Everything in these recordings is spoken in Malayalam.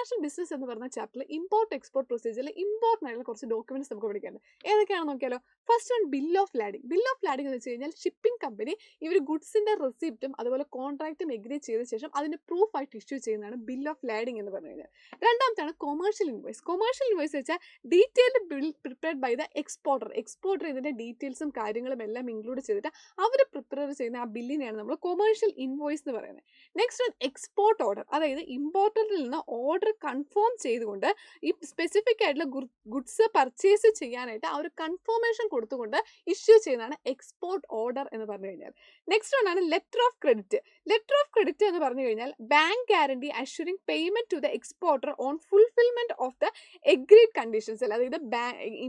ഇന്റർനാഷണൽ ബിസിനസ് എന്ന് പറഞ്ഞ ചാപ്റ്ററിൽ ഇമ്പോർട്ട് എക്സ്പോർട്ട് പ്രൊസീജിയറിൽ ഇമ്പോർട്ടൻ്റ് ആയിട്ടുള്ള കുറച്ച് ഡോക്യുമെന്റ്സ് നമുക്ക് പഠിക്കാനുണ്ട്. ഏതൊക്കെയാണെന്ന് നോക്കിയാലോ. First one bill of lading. Bill of lading എന്ന് വെച്ച് കഴിഞ്ഞാൽ ഷിപ്പിംഗ് കമ്പനി ഇവർ ഗുഡ്സിന്റെ റെസിപ്റ്റും അതുപോലെ കോൺട്രാക്റ്റും എഗ്രി ചെയ്ത ശേഷം അതിന് പ്രൂഫ് ആയിട്ട് ഇഷ്യൂ ചെയ്യുന്നതാണ് ബിൽ ഓഫ് ലാഡിംഗ് എന്ന് പറഞ്ഞു കഴിഞ്ഞാൽ. രണ്ടാമത്താണ് കൊമേഴ്ഷ്യൽ ഇൻവോയ്സ്. കൊമേഴ്ഷ്യൽ ഇൻവോയ്സ് വെച്ചാൽ detailed bill prepared by the exporter. Exporter ഇതിന്റെ ഡീറ്റെയിൽസും കാര്യങ്ങളും എല്ലാം ഇൻക്ലൂഡ് ചെയ്തിട്ട് അവർ പ്രിപ്പയർ ചെയ്യുന്ന ആ ബില്ലിനെയാണ് നമ്മൾ കൊമേഴ്ഷ്യൽ ഇൻവോയ്സ് എന്ന് പറയുന്നത്. നെക്സ്റ്റ് എക്സ്പോർട്ട് ഓർഡർ, അതായത് ഇമ്പോർട്ടറിൽ നിന്ന് ഓർഡർ കൺഫേം ചെയ്തുകൊണ്ട് ഈ സ്പെസിഫിക് ആയിട്ടുള്ള ഗുഡ്സ് പർച്ചേസ് ചെയ്യാനായിട്ട് ആ ഒരു കൺഫർമേഷൻ കൊടുത്തുകൊണ്ട് ഇഷ്യൂ ചെയ്യുന്നതാണ് എക്സ്പോർട്ട് ഓർഡർ എന്ന് പറഞ്ഞു കഴിഞ്ഞാൽ. നെക്സ്റ്റ് വൺ ആണ് letter of credit. Letter of credit എന്ന് പറഞ്ഞു കഴിഞ്ഞാൽ bank guarantee assuring payment to the exporter on fulfilment of the agreed conditions. അതായത്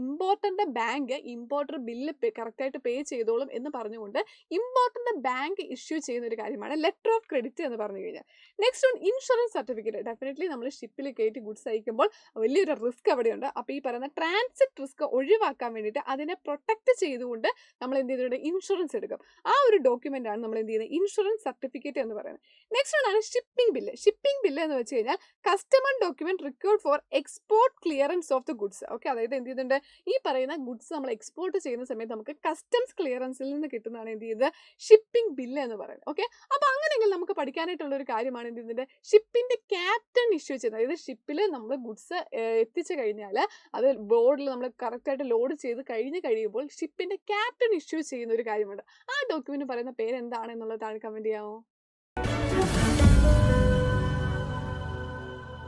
ഇമ്പോർട്ടറിന്റെ ബാങ്ക് ഇമ്പോർട്ടർ ബില്ല് കറക്റ്റായിട്ട് പേ ചെയ്തോളും എന്ന് പറഞ്ഞുകൊണ്ട് ഇമ്പോർട്ടറിന്റെ ബാങ്ക് ഇഷ്യൂ ചെയ്യുന്ന ഒരു കാര്യമാണ് ലെറ്റർ ഓഫ് ക്രെഡിറ്റ് എന്ന് പറഞ്ഞു കഴിഞ്ഞാൽ. Next one insurance certificate. Definitely നമ്മൾ ഷിപ്പിൽ കയറ്റി ഗുഡ്സ് അയക്കുമ്പോൾ വലിയൊരു റിസ്ക് അവിടെയുണ്ട്. അപ്പോൾ ഈ പറയുന്ന ട്രാൻസിറ്റ് റിസ്ക് ഒഴിവാക്കാൻ വേണ്ടിയിട്ട് അതിനെ പ്രൊട്ടക്ട് ചെയ്തുകൊണ്ട് നമ്മൾ എന്ത് ചെയ്തിട്ടുണ്ട്, ഇൻഷുറൻസ് എടുക്കും. ആ ഒരു ഡോക്യുമെന്റ് ആണ് നമ്മൾ എന്ത് ചെയ്യുന്നത്, ഇൻഷുറൻസ് സർട്ടിഫിക്കറ്റ് എന്ന് പറയുന്നത്. നെക്സ്റ്റ് വൺ ആണ് ഷിപ്പിംഗ് ബില്ല്. ഷിപ്പിംഗ് ബില്ല് എന്ന് വെച്ച് കഴിഞ്ഞാൽ customer document required for export clearance of the goods. Okay, അതായത് എന്ത് ചെയ്യുന്നുണ്ട്, ഈ പറയുന്ന ഗുഡ്സ് നമ്മൾ എക്സ്പോർട്ട് ചെയ്യുന്ന സമയത്ത് നമുക്ക് കസ്റ്റംസ് ക്ലിയറൻസിൽ നിന്ന് കിട്ടുന്നതാണ് എന്ത് ചെയ്തത്, ഷിപ്പിംഗ് ബില്ല് എന്ന് പറയുന്നത്. ഓക്കെ, അപ്പോൾ അങ്ങനെയെങ്കിൽ നമുക്ക് പഠിക്കാനായിട്ടുള്ള ഒരു കാര്യമാണ് എന്ത് ചെയ്യുന്നത്, ഷിപ്പിന്റെ ക്യാപ്റ്റൻ ഇഷ്യൂ ചെയ്യുന്നത്. അതായത് ഷിപ്പിൽ നമ്മൾ ഗുഡ്സ് എത്തിച്ചു കഴിഞ്ഞാൽ അത് ബോർഡിൽ നമ്മൾ കറക്റ്റായിട്ട് ലോഡ് ചെയ്ത് കഴിയുമ്പോൾ ഷിപ്പിന്റെ ക്യാപ്റ്റൻ ഇഷ്യൂ ചെയ്യുന്ന ഒരു കാര്യമുണ്ട്. ആ ഡോക്യുമെന്റ് പറയുന്ന പേര് എന്താണ് എന്നുള്ളത് താഴെ കമന്റ് ചെയ്യാമോ?